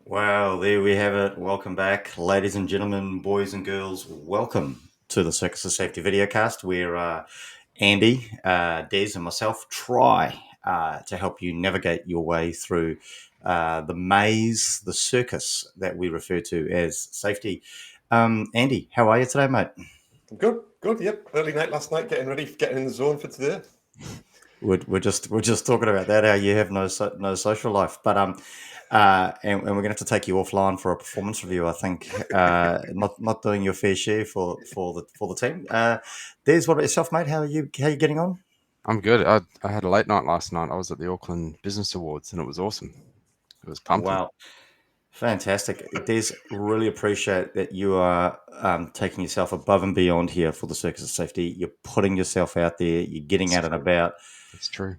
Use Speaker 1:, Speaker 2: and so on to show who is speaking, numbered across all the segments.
Speaker 1: Well, there we have it. Welcome back, ladies and gentlemen, boys and girls. Welcome to the Circus of Safety videocast, where Andy, Des, and myself try to help you navigate your way through the maze, the circus that we refer to as safety. Andy, how are you today, mate?
Speaker 2: Good, good. Yep. Early night last night, getting ready, getting in the zone for today.
Speaker 1: We're just talking about that. How you have no social life, but and we're gonna have to take you offline for a performance review. I think not doing your fair share for the team. Des, what about yourself, mate? How you getting on?
Speaker 3: I'm good. I had a late night last night. I was at the Auckland Business Awards and it was awesome. It was pumping.
Speaker 1: Wow, fantastic, Des. Really appreciate that you are taking yourself above and beyond here for the Circus of Safety. You're putting yourself out there. You're getting
Speaker 3: It's
Speaker 1: out and
Speaker 3: true.
Speaker 1: about.
Speaker 3: It's true.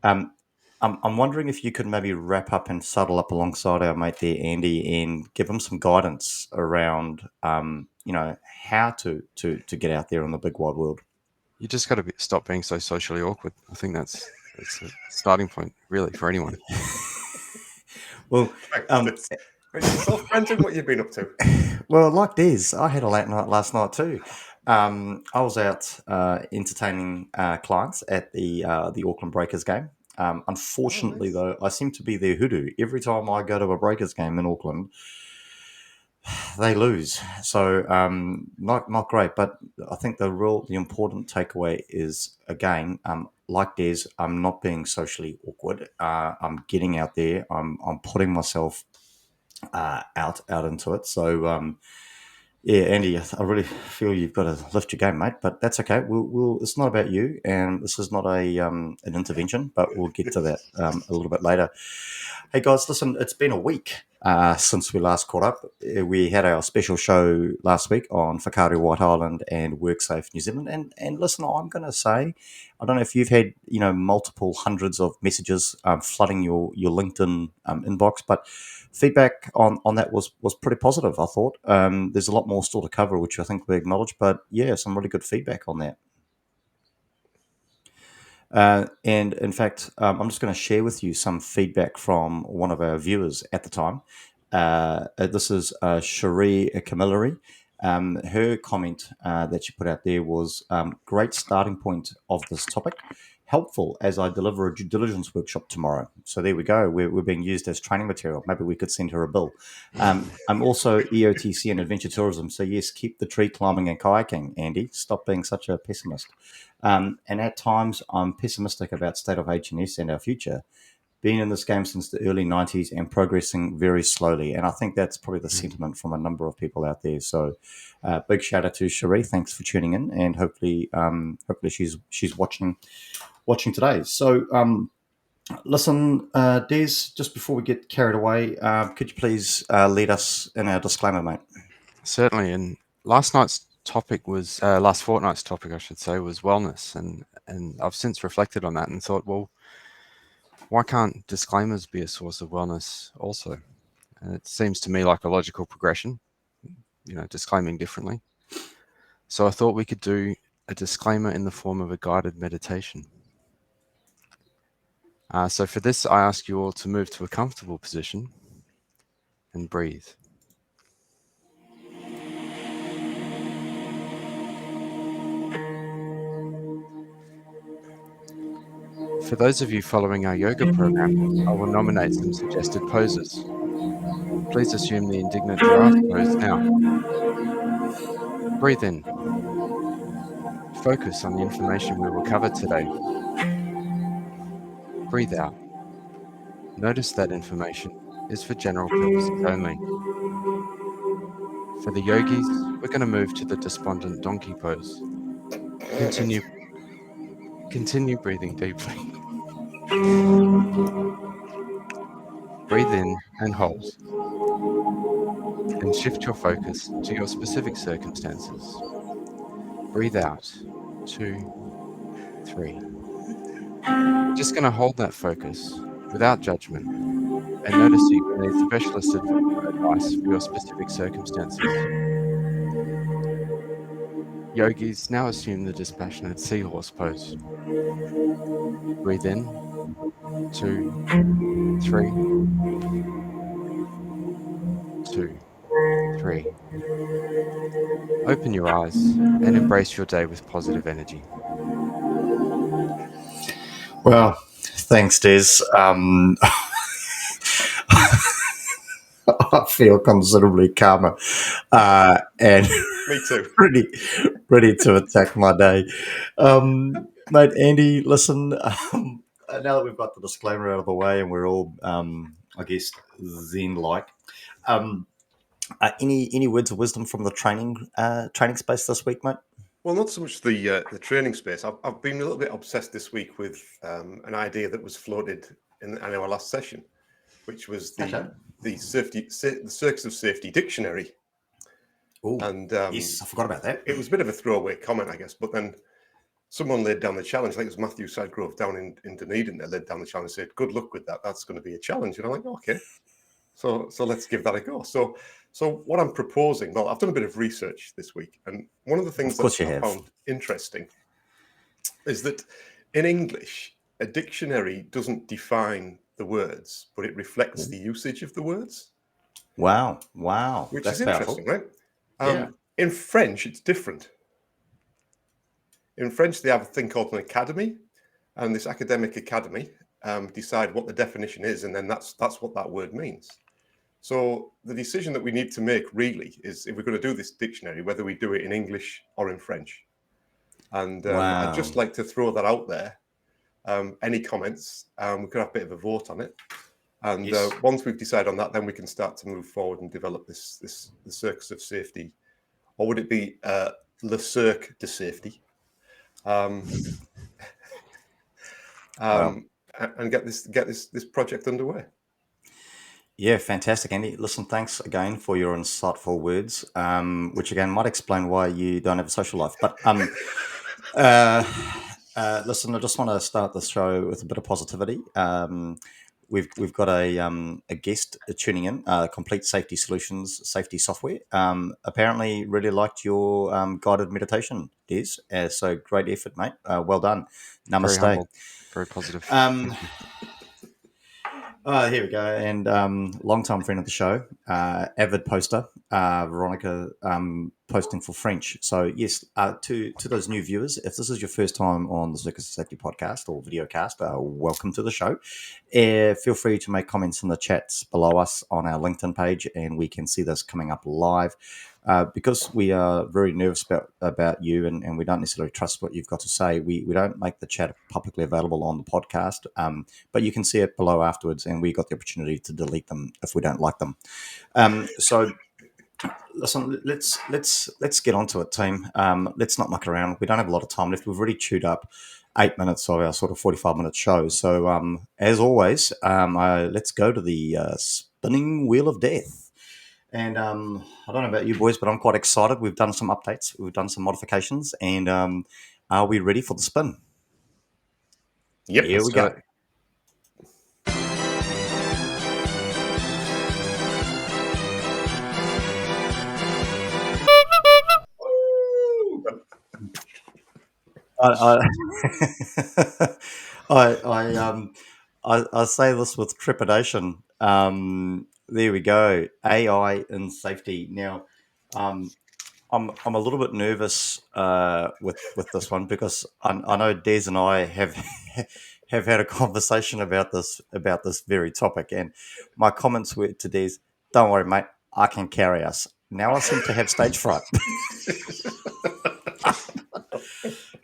Speaker 1: I'm wondering if you could maybe wrap up and settle up alongside our mate there, Andy, and give him some guidance around, how to get out there in the big wide world.
Speaker 3: You just got to stop being so socially awkward. I think that's a starting point, really, for anyone.
Speaker 1: Well,
Speaker 2: Thanks. It's yourself, Brenton, what you've been up to?
Speaker 1: well, like Des, I had a late night last night too. I was out entertaining clients at the Auckland Breakers game.
Speaker 2: Oh,
Speaker 1: Unfortunately,
Speaker 2: nice.
Speaker 1: though, I seem to be their hoodoo. Every time I go to a Breakers game in Auckland, they lose. So not great. But I think the important takeaway is again, like Des, I'm not being socially awkward. I'm getting out there. I'm putting myself out into it. So yeah, Andy, I really feel you've got to lift your game, mate. But that's okay. We'll it's not about you, and this is not an intervention. But we'll get to that a little bit later. Hey guys, listen, it's been a week since we last caught up. We had our special show last week on Whakaari White Island and WorkSafe New Zealand. And listen, I'm going to say, I don't know if you've had multiple hundreds of messages flooding your LinkedIn inbox, but feedback on that was pretty positive. I thought there's a lot more still to cover, which I think we acknowledge, but yeah, some really good feedback on that. And in fact, I'm just going to share with you some feedback from one of our viewers at the time. This is Cherie Camilleri. Her comment that she put out there was great starting point of this topic. Helpful as I deliver a due diligence workshop tomorrow. So there we go. We're being used as training material. Maybe we could send her a bill. I'm also EOTC and adventure tourism. So yes, keep the tree climbing and kayaking, Andy. Stop being such a pessimist. And at times, I'm pessimistic about state of HNS and our future. Been in this game since the early 90s and progressing very slowly. And I think that's probably the sentiment from a number of people out there. So big shout out to Cherie. Thanks for tuning in. And hopefully she's watching today. So listen, Des, just before we get carried away, could you please lead us in our disclaimer, mate?
Speaker 3: Certainly. And last fortnight's topic, I should say, was wellness. And I've since reflected on that and thought, well, why can't disclaimers be a source of wellness also? And it seems to me like a logical progression, disclaiming differently. So I thought we could do a disclaimer in the form of a guided meditation. So for this, I ask you all to move to a comfortable position and breathe. For those of you following our yoga program, I will nominate some suggested poses. Please assume the indignant giraffe pose now. Breathe in. Focus on the information we will cover today. Breathe out. Notice that information is for general purposes only. For the yogis, we're going to move to the despondent donkey pose. Continue breathing deeply. Breathe in and hold. And shift your focus to your specific circumstances. Breathe out. 2, 3. We're just going to hold that focus without judgment and notice you may need specialist advice for your specific circumstances. Yogis, now assume the dispassionate seahorse pose. Breathe in. 2, 3. 2, 3. Open your eyes and embrace your day with positive energy.
Speaker 1: Well, thanks, Des. I feel considerably calmer and
Speaker 2: Me too.
Speaker 1: ready to attack my day. Mate, Andy, listen, now that we've got the disclaimer out of the way and we're all, I guess, Zen-like, any words of wisdom from the training space this week, mate?
Speaker 2: Well, not so much the training space. I've been a little bit obsessed this week with an idea that was floated in our last session, which was
Speaker 1: Okay.
Speaker 2: the Circus of Safety dictionary.
Speaker 1: Oh,
Speaker 2: And
Speaker 1: yes, I forgot about that.
Speaker 2: it was a bit of a throwaway comment, I guess. But then someone laid down the challenge. I think it was Matthew Sidegrove down in Dunedin that laid down the challenge and said, "Good luck with that. That's going to be a challenge." And I'm like, okay. So let's give that a go. So what I'm proposing, well, I've done a bit of research this week, and one of the things
Speaker 1: Of course
Speaker 2: that
Speaker 1: you
Speaker 2: I
Speaker 1: have.
Speaker 2: found interesting is that in English, a dictionary doesn't define the words, but it reflects the usage of the words,
Speaker 1: Wow,
Speaker 2: which
Speaker 1: that's
Speaker 2: is
Speaker 1: powerful.
Speaker 2: interesting, right?
Speaker 1: Yeah.
Speaker 2: In French, it's different. In French, they have a thing called an academy, and this academic academy decide what the definition is, and then that's what that word means. So the decision that we need to make really is if we're going to do this dictionary, whether we do it in English or in French. And I'd
Speaker 1: Wow.
Speaker 2: just like to throw that out there. Any comments? We could have a bit of a vote on it. And
Speaker 1: Yes.
Speaker 2: once we've decided on that, then we can start to move forward and develop the circus of safety. Or would it be le cirque de safety?
Speaker 1: Wow.
Speaker 2: And get this project underway.
Speaker 1: Yeah, fantastic, Andy. Listen, thanks again for your insightful words, which again might explain why you don't have a social life. But uh, listen, I just want to start the show with a bit of positivity. We've got a guest tuning in, Complete Safety Solutions Safety Software. Apparently, really liked your guided meditation, Des. So great effort, mate. Well done.
Speaker 3: Very
Speaker 1: Namaste.
Speaker 3: humble, very positive.
Speaker 1: Um, here we go. And long-time friend of the show, avid poster, Veronica, posting for French. So yes, to those new viewers, if this is your first time on the Circus of Safety podcast or videocast, welcome to the show. Feel free to make comments in the chats below us on our LinkedIn page, and we can see this coming up live. Because we are very nervous about you and we don't necessarily trust what you've got to say, we don't make the chat publicly available on the podcast, but you can see it below afterwards, and we got the opportunity to delete them if we don't like them. So listen, let's get onto it, team. Let's not muck around. We don't have a lot of time left. We've already chewed up 8 minutes of our sort of 45-minute show. So as always, let's go to the spinning wheel of death. And I don't know about you boys, but I'm quite excited. We've done some updates, we've done some modifications, and are we ready for the spin?
Speaker 2: Yep.
Speaker 1: Here we
Speaker 3: do
Speaker 1: go.
Speaker 3: it.
Speaker 1: I, I say this with trepidation. There we go. AI in safety. Now, I'm a little bit nervous with this one because I know Des and I have have had a conversation about this very topic, and my comments were to Des, "Don't worry, mate, I can carry us." Now I seem to have stage fright.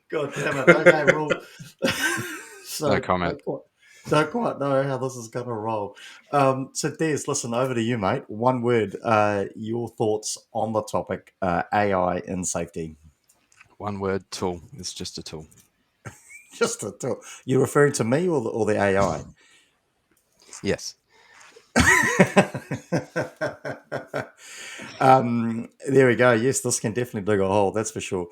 Speaker 1: God damn it! Okay, rule. So
Speaker 3: No comment.
Speaker 1: don't quite know how this is going to roll. So Des, listen, over to you, mate. One word. Your thoughts on the topic AI in safety.
Speaker 3: One word, tool. It's just a tool.
Speaker 1: Just a tool. You're referring to me or the AI?
Speaker 3: Yes.
Speaker 1: There we go. Yes, this can definitely dig a hole. That's for sure.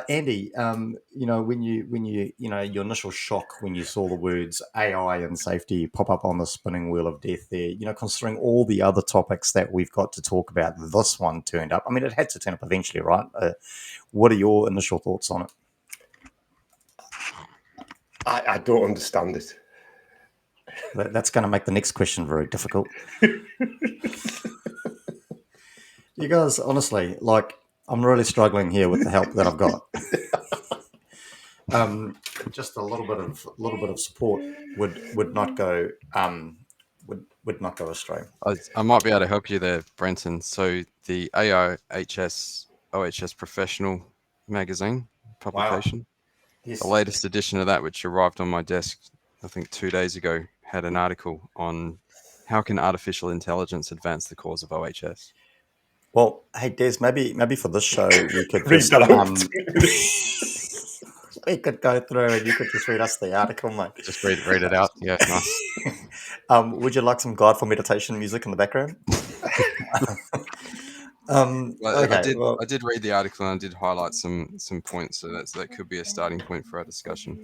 Speaker 1: Andy, when your initial shock when you saw the words AI and safety pop up on the spinning wheel of death there, considering all the other topics that we've got to talk about, this one turned up. I mean, it had to turn up eventually, right? What are your initial thoughts on it?
Speaker 2: I don't understand it.
Speaker 1: That's going to make the next question very difficult. You guys, honestly, like, I'm really struggling here with the help that I've got. Um, just a little bit of support would not go would not go astray.
Speaker 3: I might be able to help you there, Brenton. So the OHS Professional magazine
Speaker 1: Wow.
Speaker 3: publication, the
Speaker 1: Yes.
Speaker 3: latest edition of that, which arrived on my desk, I think 2 days ago, had an article on how can artificial intelligence advance the cause of OHS.
Speaker 1: Well, hey Des, maybe for this show we could
Speaker 2: Read
Speaker 1: just
Speaker 2: that out.
Speaker 1: we could go through and you could just read us the article, mate.
Speaker 3: Just read it out. Yeah, nice.
Speaker 1: Would you like some guideful meditation music in the background?
Speaker 3: Well,
Speaker 1: Okay. Well,
Speaker 3: I did read the article and I did highlight some points, so that could be a starting point for our discussion.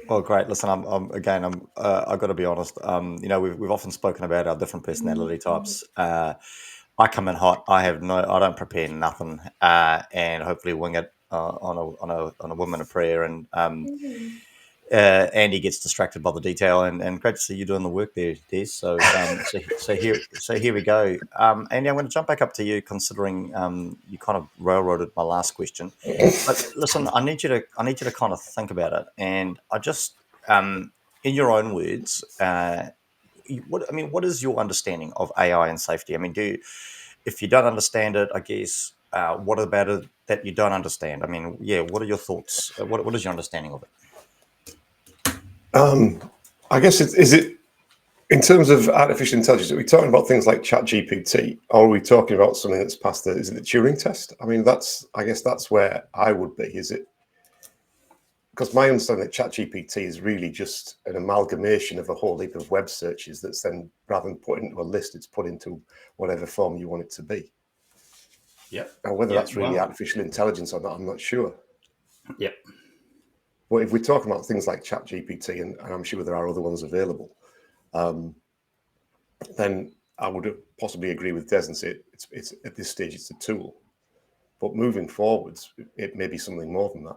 Speaker 1: well, great. Listen, I got to be honest. We've often spoken about our different personality types. I come in hot. I don't prepare nothing, and hopefully wing it on a woman of prayer. And Andy gets distracted by the detail, and great to see you doing the work there, Des. So here we go. Andy, I'm going to jump back up to you, considering you kind of railroaded my last question. But listen, I need you to kind of think about it, and I just, in your own words, what is your understanding of AI and safety? I mean, if you don't understand it, I guess, what about it that you don't understand? I mean, yeah, what are your thoughts? What is your understanding of it?
Speaker 2: I guess is it in terms of artificial intelligence? Are we talking about things like ChatGPT, or are we talking about something that's past is it the Turing test? I mean, I guess that's where I would be. Is it because my understanding that ChatGPT is really just an amalgamation of a whole heap of web searches that's then, rather than put into a list, it's put into whatever form you want it to be.
Speaker 1: Yep.
Speaker 2: And whether
Speaker 1: Yep.
Speaker 2: that's really artificial intelligence or not, I'm not sure.
Speaker 1: Yep.
Speaker 2: But if we're talking about things like ChatGPT, and I'm sure there are other ones available, then I would possibly agree with Des and say it's at this stage it's a tool. But moving forwards, it may be something more than that.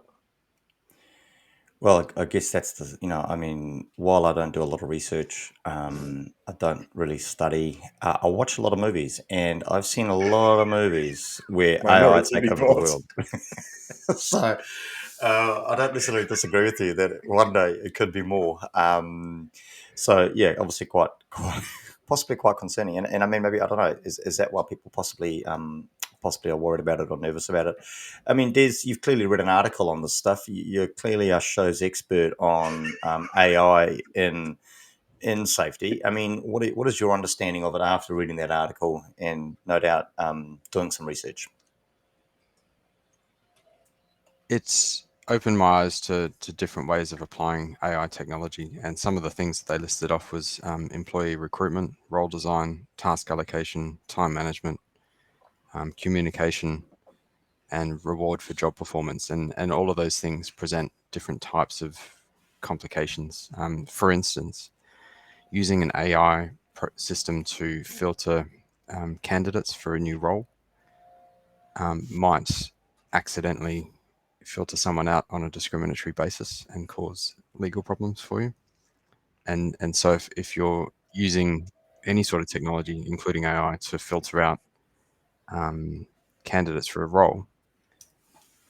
Speaker 1: Well, I guess that's I mean, while I don't do a lot of research, I don't really study. I watch a lot of movies, and I've seen a lot of movies where AI
Speaker 2: Minority
Speaker 1: take over the
Speaker 2: Report.
Speaker 1: world. So I don't necessarily disagree with you that one day it could be more. So yeah, obviously quite possibly quite concerning. And I mean, maybe I don't know. Is that why people possibly are worried about it or nervous about it? I mean, Des, you've clearly read an article on this stuff. You're clearly our show's expert on AI in safety. I mean, what is your understanding of it after reading that article and no doubt doing some research?
Speaker 3: It's opened my eyes to different ways of applying AI technology, and some of the things that they listed off was employee recruitment, role design, task allocation, time management, communication, and reward for job performance, and all of those things present different types of complications. For instance, using an AI system to filter candidates for a new role might accidentally filter someone out on a discriminatory basis and cause legal problems for you. And so if you're using any sort of technology, including AI, to filter out candidates for a role,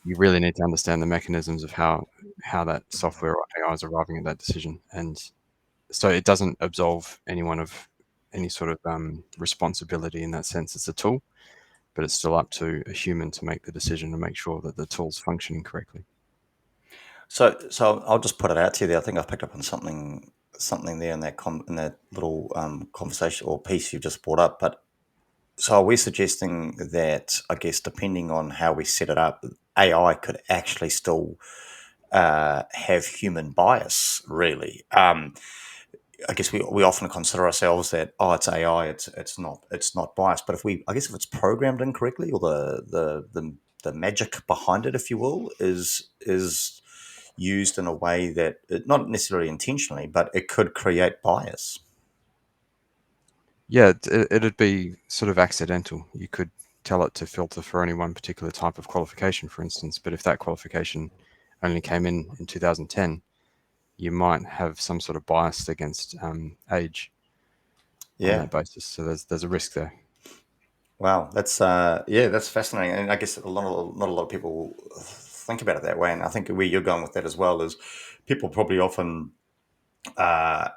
Speaker 3: you really need to understand the mechanisms of how that software or AI is arriving at that decision. And so it doesn't absolve anyone of any sort of responsibility in that sense. It's a tool, but it's still up to a human to make the decision and make sure that the tool's functioning correctly.
Speaker 1: So I'll just put it out to you there. I think I've picked up on something there in in that little conversation or piece you just brought up. But so are we suggesting that, I guess, depending on how we set it up, AI could actually still have human bias? Really, I guess we often consider ourselves that, oh, it's AI, it's not biased. But if it's programmed incorrectly, or the magic behind it, if you will, is used in a way that not necessarily intentionally, but it could create bias.
Speaker 3: Yeah, it'd be sort of accidental. You could tell it to filter for any one particular type of qualification, for instance, but if that qualification only came in 2010, you might have some sort of bias against age on
Speaker 1: Yeah.
Speaker 3: that basis. So there's a risk there.
Speaker 1: Wow, that's that's fascinating, and I guess not a lot of people think about it that way. And I think where you're going with that as well is people probably often uh,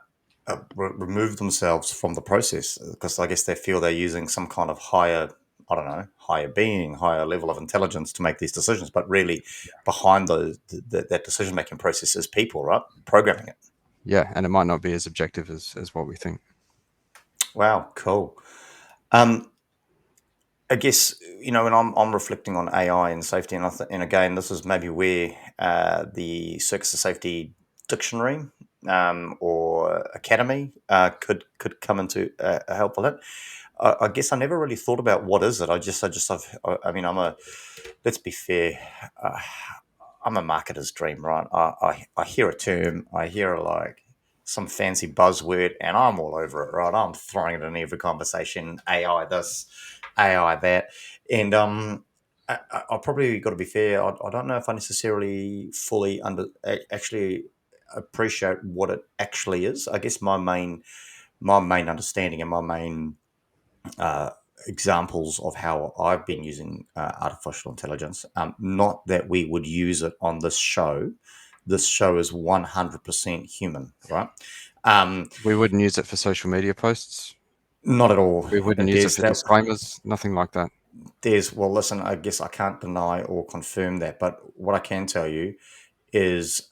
Speaker 1: remove themselves from the process because I guess they feel they're using some kind of higher, I don't know, higher being, higher level of intelligence to make these decisions. But really, behind that decision making process is people, right? Programming it.
Speaker 3: Yeah, and it might not be as objective as what we think.
Speaker 1: Wow, cool. Um, I guess when I'm reflecting on AI and safety, and and again, this is maybe where the Circus of Safety Dictionary or Academy could come into help with it. I guess I never really thought about what is it. I mean, let's be fair. Uh, I'm a marketer's dream, right? I hear a term, I hear like some fancy buzzword, and I'm all over it, right? I'm throwing it in every conversation. AI this, AI that, and I probably got to be fair. I don't know if I necessarily fully actually appreciate what it actually is. I guess my main understanding and my main uh, examples of how I've been using artificial intelligence. Not that we would use it on this show. This show is 100% human, right? Um,
Speaker 3: We wouldn't use it for social media posts.
Speaker 1: Not at all.
Speaker 3: We wouldn't use it
Speaker 1: There's
Speaker 3: for
Speaker 1: that.
Speaker 3: disclaimers. Nothing like that.
Speaker 1: Well, listen. I guess I can't deny or confirm that, but what I can tell you is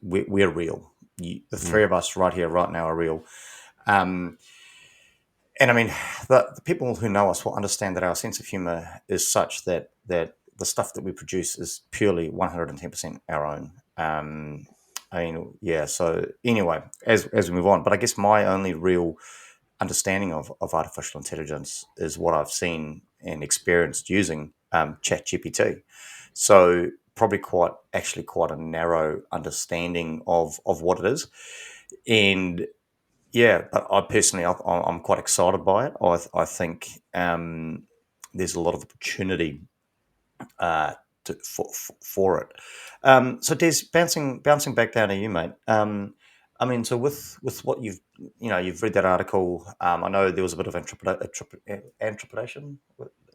Speaker 1: we're real. The
Speaker 3: Mm.
Speaker 1: three of us right here, right now, are real. Um, And I mean, the people who know us will understand that our sense of humor is such that the stuff that we produce is purely 110% our own. I mean, yeah. So anyway, as we move on, but I guess my only real understanding of artificial intelligence is what I've seen and experienced using ChatGPT. So probably quite a narrow understanding of what it is, and yeah, but I personally, I'm quite excited by it. I think there's a lot of opportunity uh, for it. So, Des, bouncing back down to you, mate. I mean, so with what you've read that article. I know there was a bit of trepidation.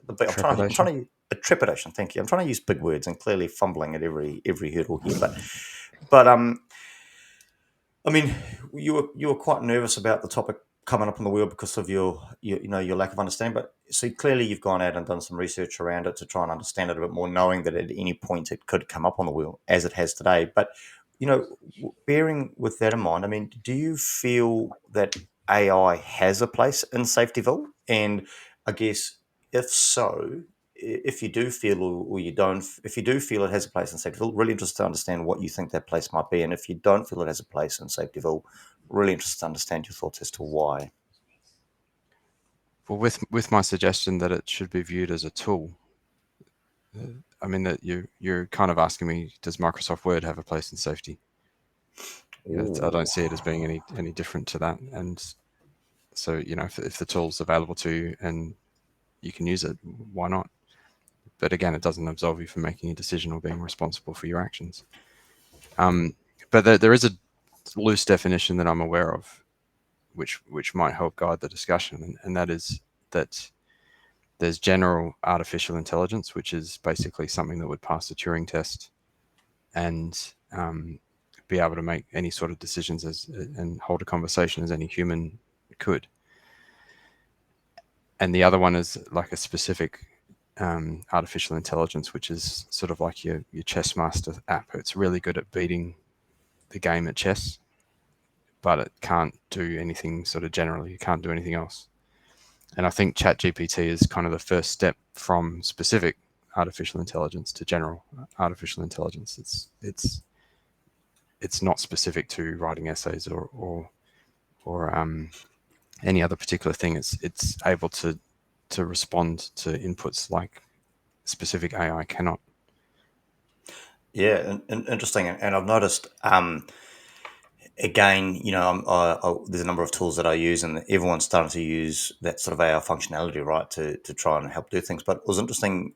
Speaker 1: I'm
Speaker 3: Trepidation.
Speaker 1: trying to a trepidation. Thank you. I'm trying to use big words and clearly fumbling at every hurdle here, but I mean, you were quite nervous about the topic coming up on the wheel because of your lack of understanding. But so clearly you've gone out and done some research around it to try and understand it a bit more, knowing that at any point it could come up on the wheel as it has today. But bearing with that in mind, I mean, do you feel that AI has a place in Safetyville? And I guess if so, if you do feel or you don't, if you do feel it has a place in Safetyville, really interested to understand what you think that place might be. And if you don't feel it has a place in Safetyville, really interested to understand your thoughts as to why.
Speaker 3: Well, with my suggestion that it should be viewed as a tool, I mean that you're kind of asking me, does Microsoft Word have a place in safety? I
Speaker 1: Ooh.
Speaker 3: don't see it as being any different to that. And so, if the tool's available to you and you can use it, why not? But again, it doesn't absolve you from making a decision or being responsible for your actions. But there is a loose definition that I'm aware of, which might help guide the discussion, and that is that there's general artificial intelligence, which is basically something that would pass the Turing test and be able to make any sort of decisions and hold a conversation as any human could. And the other one is like a specific artificial intelligence, which is sort of like your chess master app. It's really good at beating the game at chess, but it can't do anything sort of generally. It can't do anything else. And I think ChatGPT is kind of the first step from specific artificial intelligence to general artificial intelligence. It's not specific to writing essays or any other particular thing. It's able to respond to inputs like specific AI cannot.
Speaker 1: Yeah, and interesting. And I've noticed, again, there's a number of tools that I use, and everyone's starting to use that sort of AI functionality, right, to try and help do things. But it was interesting.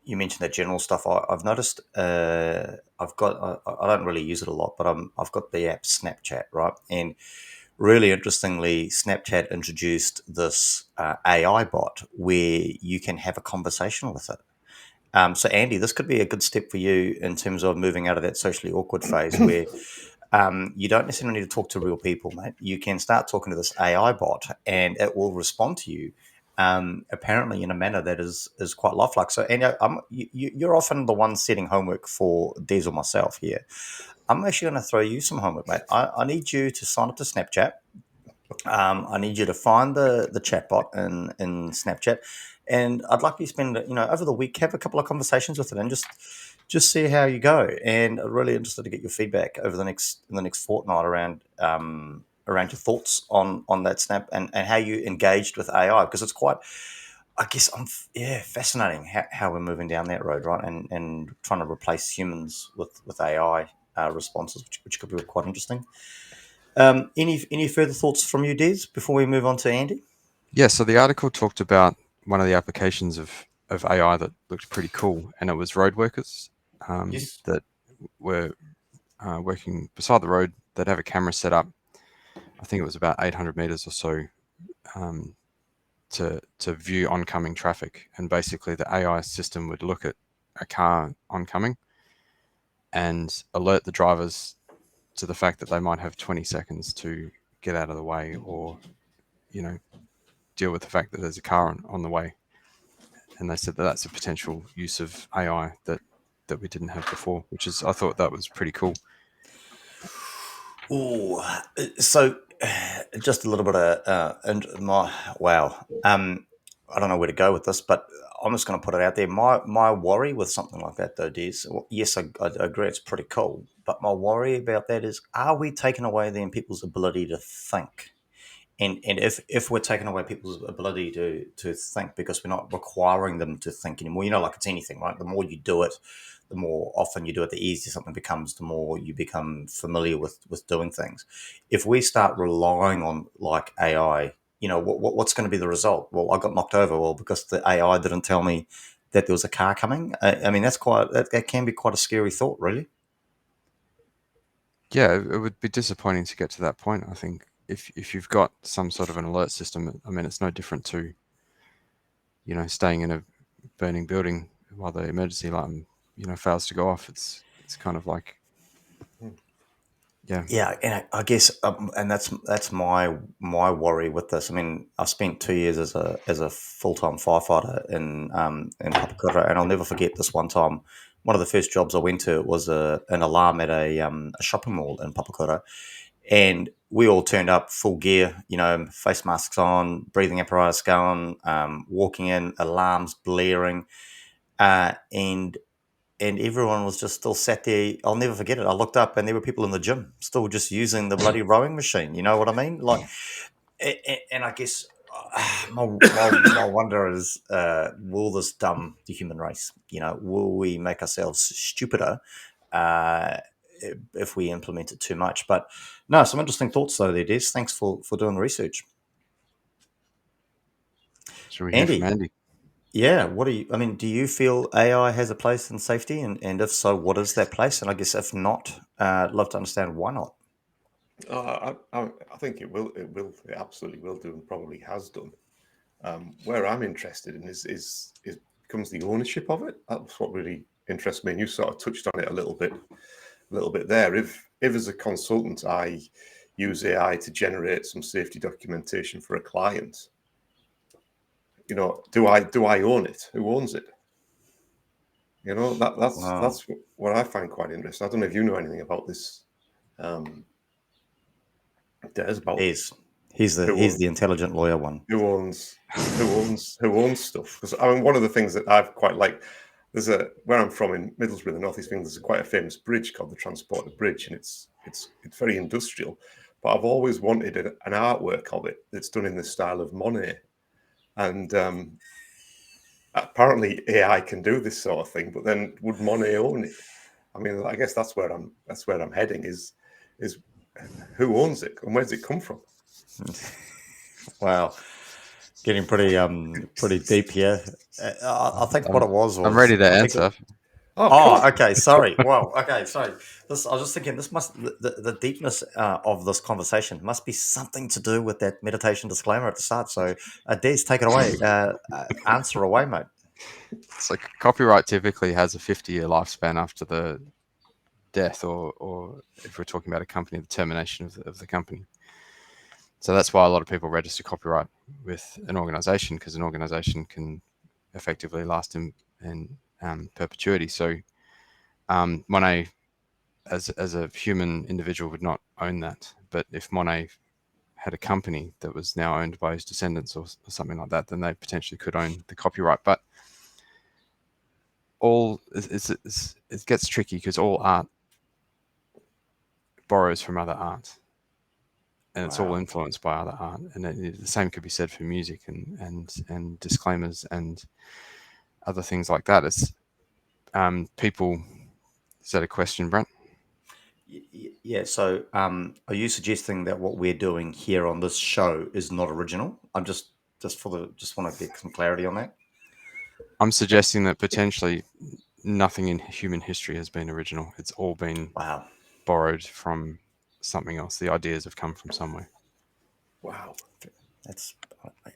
Speaker 1: You mentioned that general stuff. I've noticed. I don't really use it a lot, but I've got the app Snapchat, right, and really interestingly, Snapchat introduced this AI bot where you can have a conversation with it. So, Andy, this could be a good step for you in terms of moving out of that socially awkward phase where you don't necessarily need to talk to real people, mate. You can start talking to this AI bot, and it will respond to you. Apparently, in a manner that is quite lifelike. So, Andy, you're often the one setting homework for Des or myself here. I'm actually going to throw you some homework, mate. I need you to sign up to Snapchat. I need you to find the chatbot in Snapchat, and I'd like you to spend over the week have a couple of conversations with it and just see how you go. And I'm really interested to get your feedback over the next fortnight around your thoughts on that Snap and how you engaged with AI, because it's quite, I guess, fascinating how we're moving down that road, right? And trying to replace humans with AI responses, which could be quite interesting. Any further thoughts from you, Des, before we move on to Andy?
Speaker 3: Yeah, so the article talked about one of the applications of AI that looked pretty cool, and it was road workers
Speaker 1: Yes.
Speaker 3: that were working beside the road. They'd have a camera set up. I think it was about 800 meters or so um, to view oncoming traffic, and basically the AI system would look at a car oncoming and alert the drivers to the fact that they might have 20 seconds to get out of the way, or deal with the fact that there's a car on the way. And they said that that's a potential use of AI that we didn't have before, which is, I thought that was pretty cool.
Speaker 1: Ooh, so just a little bit of and my wow. I don't know where to go with this, but I'm just going to put it out there. My worry with something like that, though, is yes, I agree, it's pretty cool, but my worry about that is, are we taking away then people's ability to think? And if we're taking away people's ability to think because we're not requiring them to think anymore, like it's anything, right? The more you do it, the more often you do it, the easier something becomes, the more you become familiar with doing things. If we start relying on like AI, what's going to be the result? Well, I got knocked over. Well, because the AI didn't tell me that there was a car coming. I mean, that can be quite a scary thought, really.
Speaker 3: Yeah, it would be disappointing to get to that point. I think if you've got some sort of an alert system, I mean, it's no different to staying in a burning building while the emergency alarm fails to go off. It's kind of like, yeah.
Speaker 1: Yeah, and I guess, and that's my worry with this. I mean, I spent 2 years as a full time firefighter in Papakura, and I'll never forget this one time. One of the first jobs I went to was an alarm at a shopping mall in Papakura, and we all turned up full gear, face masks on, breathing apparatus going, walking in, alarms blaring, and everyone was just still sat there. I'll never forget it. I looked up and there were people in the gym still just using the bloody rowing machine. You know what I mean? Like, and I guess my wonder is, will this dumb the human race? Will we make ourselves stupider uh, if we implement it too much? But no, some interesting thoughts though there, Des. Thanks for doing the research.
Speaker 3: Should we hear from
Speaker 1: Andy,
Speaker 3: Andy?
Speaker 1: yeah, I mean, do you feel AI has a place in safety? And if so, what is that place? And I guess if not, I'd love to understand why not.
Speaker 2: I think it will. It absolutely will do, and probably has done. Where I'm interested in is becomes the ownership of it. That's what really interests me. And you sort of touched on it a little bit there. If as a consultant I use AI to generate some safety documentation for a client, do I own it? Who owns it?
Speaker 1: Wow.
Speaker 2: That's what I find quite interesting. I don't know if you know anything about this. There's about
Speaker 1: He's
Speaker 2: who
Speaker 1: the intelligent lawyer one.
Speaker 2: who owns stuff. Because I mean, one of the things that I've quite liked, where I'm from in Middlesbrough, the North East England, there's quite a famous bridge called the Transporter Bridge, and it's very industrial. But I've always wanted an artwork of it that's done in the style of Monet, and apparently AI can do this sort of thing. But then, would Monet own it? I mean, I guess that's where I'm heading. Is who owns it and where does it come from?
Speaker 1: Wow, getting pretty deep here. I think what it was
Speaker 3: I'm ready to
Speaker 1: I think
Speaker 3: answer.
Speaker 2: Oh, of
Speaker 1: Oh,
Speaker 2: course.
Speaker 1: okay. Sorry. Wow. Okay. Sorry. This I was just thinking. This must the deepness of this conversation must be something to do with that meditation disclaimer at the start. So, Des, take it away. Answer away, mate.
Speaker 3: So copyright typically has a 50-year lifespan after the death, or if we're talking about a company, the termination of the company. So that's why a lot of people register copyright with an organization, because an organization can effectively last in perpetuity. So Monet, as a human individual, would not own that. But if Monet had a company that was now owned by his descendants or something like that, then they potentially could own the copyright. But it gets tricky because all art borrows from other art, and it's all
Speaker 1: Wow.
Speaker 3: influenced by other art. And the same could be said for music and disclaimers and other things like that. It's people. Is that a question, Brent?
Speaker 1: Yeah. So, are you suggesting that what we're doing here on this show is not original? I'm just want to get some clarity on that.
Speaker 3: I'm suggesting that potentially nothing in human history has been original. It's all been
Speaker 1: Wow.
Speaker 3: borrowed from something else. The ideas have come from somewhere.
Speaker 2: Wow.
Speaker 1: That's.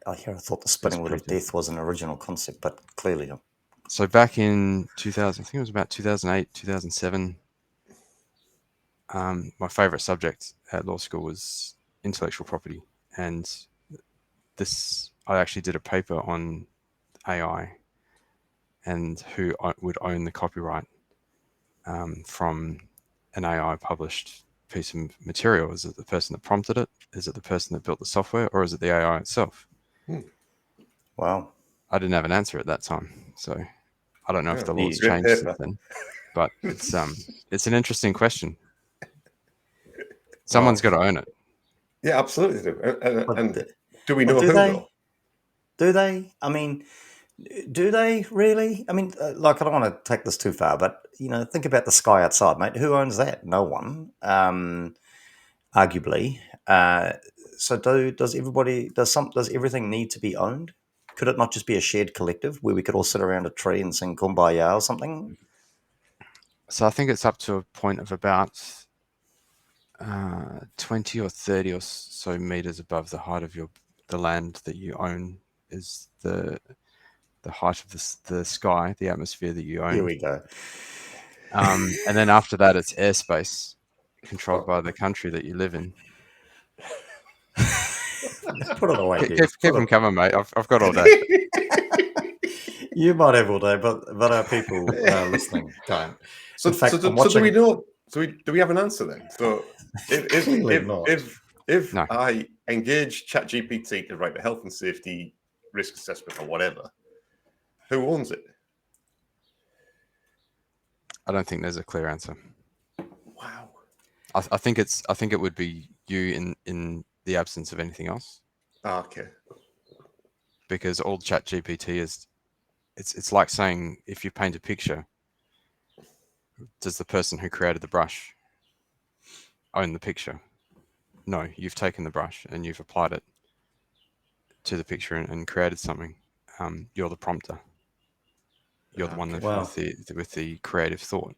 Speaker 1: I thought the
Speaker 3: It's
Speaker 1: spinning wheel
Speaker 3: pretty
Speaker 1: of
Speaker 3: deep.
Speaker 1: death was an original concept, but clearly,
Speaker 3: So back in 2000, I think it was about 2008, 2007, my favorite subject at law school was intellectual property. And I actually did a paper on AI and who would own the copyright from an AI published piece of material. Is it the person that prompted it? Is it the person that built the software, or is it the AI itself?
Speaker 2: Hmm.
Speaker 1: wow.
Speaker 3: I didn't have an answer at that time, so I don't know if
Speaker 2: Yeah.
Speaker 3: the law's
Speaker 2: Great
Speaker 3: changed since
Speaker 2: paper.
Speaker 3: then. But it's an interesting question. Someone's
Speaker 1: Well,
Speaker 3: got to own it.
Speaker 2: Yeah, absolutely. They do.
Speaker 1: but
Speaker 2: And do we
Speaker 1: well,
Speaker 2: know
Speaker 1: do
Speaker 2: who
Speaker 1: they?
Speaker 2: though?
Speaker 1: Do they? I mean, do they really? I mean, like, I don't want to take this too far, but think about the sky outside, mate. Who owns that? No one. Arguably. So, does everything need to be owned? Could it not just be a shared collective where we could all sit around a tree and sing "Kumbaya" or something?
Speaker 3: So I think it's up to a point of about 20 or 30 or so meters above the height of the land that you own is the height of the sky, the atmosphere that you
Speaker 1: Here
Speaker 3: own.
Speaker 1: we go.
Speaker 3: And then after that, it's airspace controlled
Speaker 2: Oh,
Speaker 3: by the country that you live in.
Speaker 1: Put it away,
Speaker 3: Keep,
Speaker 1: Des.
Speaker 3: keep, keep
Speaker 1: Put
Speaker 3: them
Speaker 1: it.
Speaker 3: coming, mate. I've got all day.
Speaker 1: You might have all day, but our people listening don't. In
Speaker 2: so,
Speaker 1: fact, I'm
Speaker 2: do we
Speaker 1: watching.
Speaker 2: know? Do we have an answer then? So if
Speaker 1: Clearly
Speaker 2: if
Speaker 1: not.
Speaker 2: if if
Speaker 3: No,
Speaker 2: I engage ChatGPT to write the health and safety risk assessment or whatever, who owns it?
Speaker 3: I don't think there's a clear answer.
Speaker 2: Wow.
Speaker 3: I think it would be you in the absence of anything else,
Speaker 2: Okay.
Speaker 3: because all Chat GPT is, it's like saying, if you paint a picture, does the person who created the brush own the picture? No, you've taken the brush and you've applied it to the picture and created something. You're the prompter. You're the one
Speaker 2: Okay.
Speaker 3: with
Speaker 1: Well,
Speaker 3: the creative thought.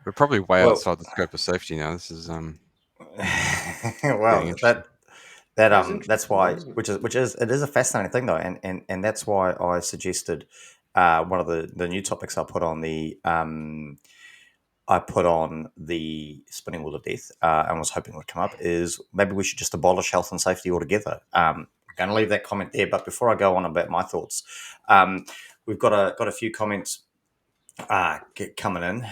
Speaker 3: We're probably way
Speaker 1: well,
Speaker 3: outside the scope of safety now. This is getting
Speaker 1: well.
Speaker 3: interesting.
Speaker 2: It is
Speaker 1: That's
Speaker 2: interesting, though,
Speaker 1: why,
Speaker 2: isn't it?
Speaker 1: which is it is a fascinating thing though, and that's why I suggested one of the new topics I put on the spinning wheel of death, and was hoping would come up, is maybe we should just abolish health and safety altogether. I'm going to leave that comment there, but before I go on about my thoughts, we've got a few comments coming in.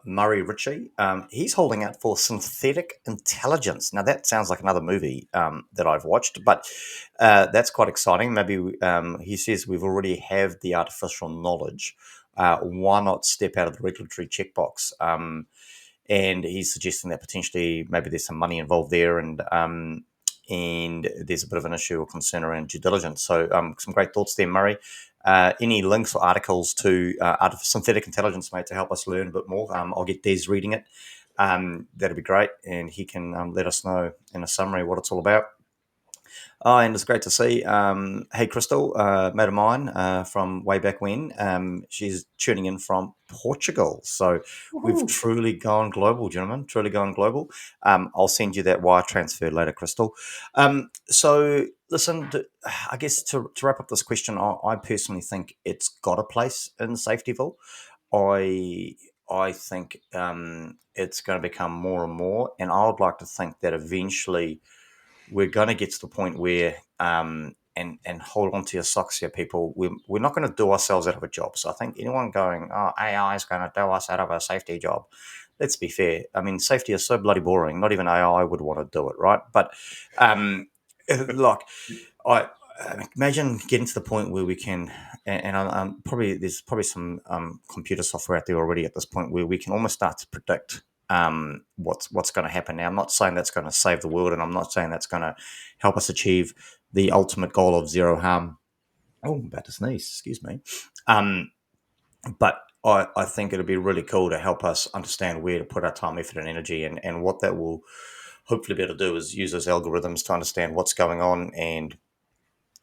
Speaker 1: Murray Ritchie, he's holding out for synthetic intelligence. Now that sounds like another movie that I've watched, but that's quite exciting. Maybe he says we've already have the artificial knowledge. Why not step out of the regulatory checkbox? And he's suggesting that potentially maybe there's some money involved there, and there's a bit of an issue or concern around due diligence. So some great thoughts there, Murray. Any links or articles to synthetic intelligence, mate, to help us learn a bit more? I'll get Des reading it. That'd be great, and he can let us know in a summary what it's all about. Oh, and it's great to see. Hey, Crystal, mate of mine from way back when. She's tuning in from Portugal. So we've
Speaker 2: Woohoo!
Speaker 1: truly gone global, gentlemen. Truly gone global. I'll send you that wire transfer later, Crystal. So listen, I guess to wrap up this question, I personally think it's got a place in Safetyville. I I think it's going to become more and more, and I would like to think that eventually we're going to get to the point where and hold on to your socks here, people. We're not going to do ourselves out of a job. So I think anyone going, oh, AI is going to do us out of a safety job. Let's be fair. I mean, safety is so bloody boring. Not even AI would want to do it, right? But look, I imagine getting to the point where we can, and I'm probably there's probably some computer software out there already at this point where we can almost start to predict what's going to happen. Now, I'm not saying that's going to save the world, and I'm not saying that's going to help us achieve the ultimate goal of zero harm. Oh, I'm about to sneeze. Excuse me. Um, but I think it'll be really cool to help us understand where to put our time, effort, and energy, and what that will hopefully be able to do is use those algorithms to understand what's going on and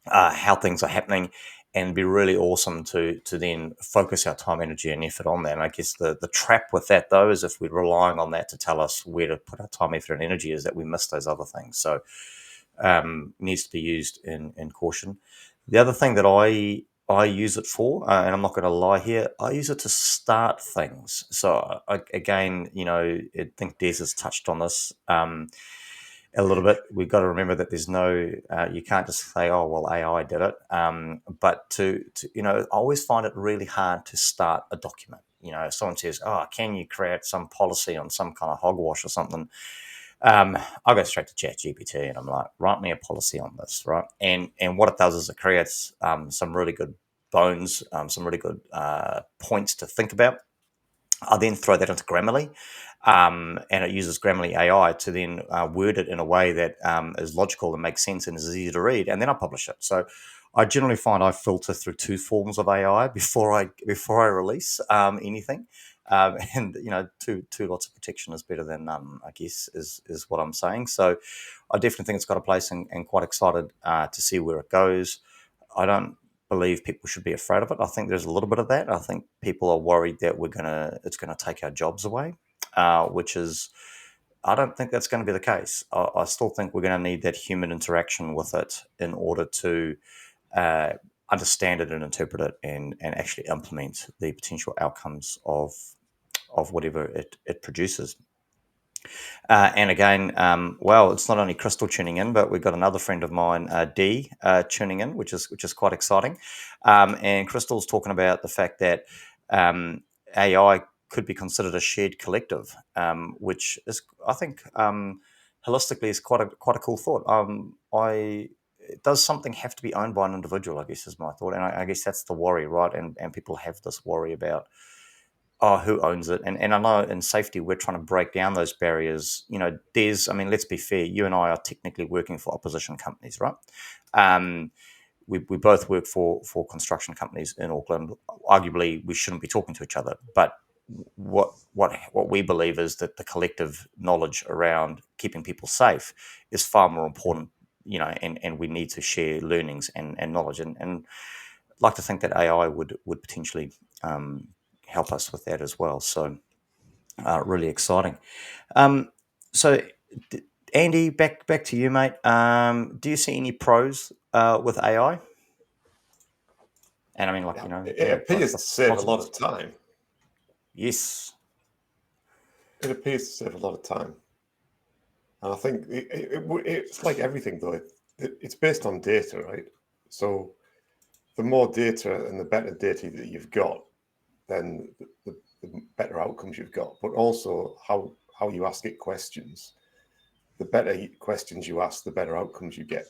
Speaker 1: how things are happening, and be really awesome to then focus our time, energy, and effort on that. And I guess the trap with that though is if we're relying on that to tell us where to put our time, effort, and energy, is that we miss those other things. So needs to be used in caution. The other thing that I use it for, and I'm not going to lie here, I use it to start things. So again, I think Des has touched on this. A little bit. We've got to remember that there's no, you can't just say, oh, well, AI did it. But I always find it really hard to start a document. If someone says, oh, can you create some policy on some kind of hogwash or something? I'll go straight to ChatGPT and I'm like, write me a policy on this, right? And what it does is it creates some really good bones, some really good points to think about. I then throw that into Grammarly, and it uses Grammarly AI to then word it in a way that is logical and makes sense and is easy to read, and then I publish it. So I generally find I filter through two forms of AI before I release anything, and two lots of protection is better than none, I guess is what I'm saying. So I definitely think it's got a place, and quite excited to see where it goes. I don't believe people should be afraid of it. I think there's a little bit of that. I think people are worried that it's gonna take our jobs away, which is, I don't think that's going to be the case. I still think we're going to need that human interaction with it in order to uh, understand it and interpret it, and actually implement the potential outcomes of whatever it produces. And again, well, it's not only Crystal tuning in, but we've got another friend of mine, Dee, tuning in, which is quite exciting. And Crystal's talking about the fact that AI could be considered a shared collective, which is, I think, holistically, is quite a cool thought. Does something have to be owned by an individual? I guess is my thought, and I guess that's the worry, right? And people have this worry about, oh, who owns it? And I know in safety we're trying to break down those barriers. I mean, let's be fair. You and I are technically working for opposition companies, right? Um, we both work for construction companies in Auckland. Arguably, we shouldn't be talking to each other, but what we believe is that the collective knowledge around keeping people safe is far more important. And we need to share learnings and knowledge, and like to think that AI would potentially help us with that as well. So really exciting. Um, so Andy, back to you, mate. Do you see any pros with AI? And I mean, like,
Speaker 2: It appears
Speaker 1: the
Speaker 2: to save a lot
Speaker 1: positives.
Speaker 2: of time.
Speaker 1: Yes.
Speaker 2: It appears to save a lot of time. And I think it's like everything, though. It's based on data, right? So the more data and the better data that you've got, then the better outcomes you've got. But also how you ask it questions. The better questions you ask, the better outcomes you get.